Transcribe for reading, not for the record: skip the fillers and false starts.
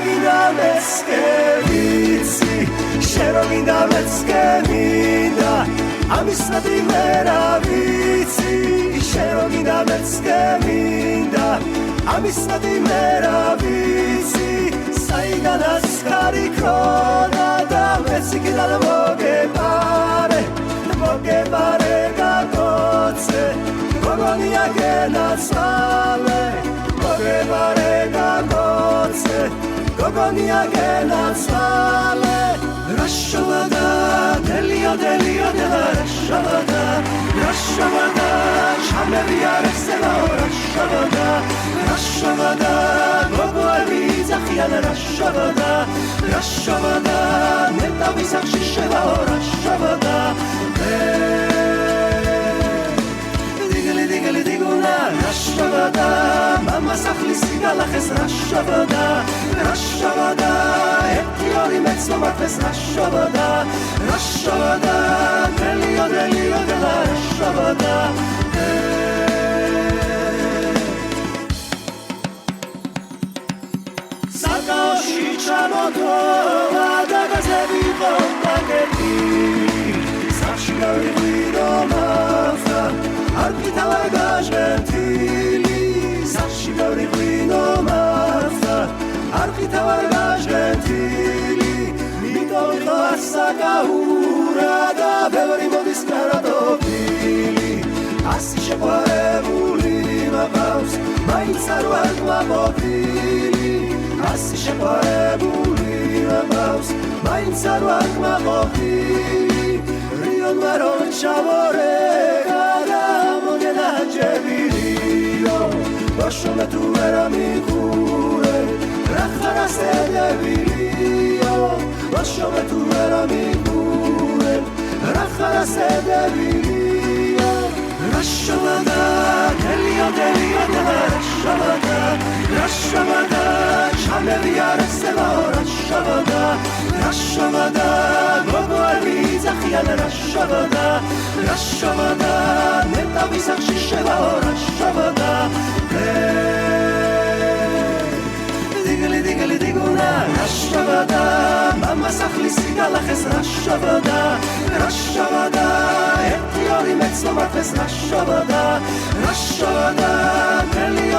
მინდა მეც კი ვიცი შენ რომ მინდა მეც კი მინდა ამისადი ვერ ვიცი შენ რომ მინდა მეც კი მინდა ამისადი ვერ ვიცი საიდანაც ხარი ქრონა და მეც კიდე მოგებარე გაგოცე გოგონია გენაცვალე მოგებარე გაგოცე გოგონია გენაცვალე რაშავადა დელიო დელიო დელა რაშავადა რაშავადა ჩამერია რესელა რაშავადა რაშავადა გოგოები ძახიან რაშავადა რაშავადა ნეტავის ახში შევა რაშავადა დგილი დგილი დგუნა რაშავადა мама სახლისი გალახეს რაშავადა რაშავადა ერთი ორი მეცნობათეს რაშავადა რაშავადა დელიო დელიო დელა რაშავადა საკაოში ჩამოთოლა და გაზები ყოლაკეთი სახში გავიღვიდო მახა არ გითავარ გაჟღენთილი სახში გავიღვიდო მახა არ გითავარ გაჟღენთილი მიტოვიყო ასაკაურა და ბევრი მოდის კარადოფილი ასი შეყვარებული მყავს მაინც არ ვარ კმაყოფილი ასი შეყვარებული მყავს მაინც არ ვარ კმაყოფილი რიონმა რომ ჩავორეკა და მოგენაჯებილიო ბაშომე თუ ვერ ამიყურე რა ხარ ასედებილიო ბაშომე თუ ვერ ამიყურე რა ხარ ასედებილიო რაშავადა დელიო დელიო დელა რაშავადა რაშავადა ჩამერია რესელა რაშავადა რაშავადა გოგოები ძახიან რაშავადა რაშავადა ნეტავის ახში შევა რაშავადა დგილი დგილი დგუნა რაშავადა мама სახლისი გალახეს რაშავადა რაშავადა ერთი ორი მეცნობათეს რაშავადა რაშავადა დელიო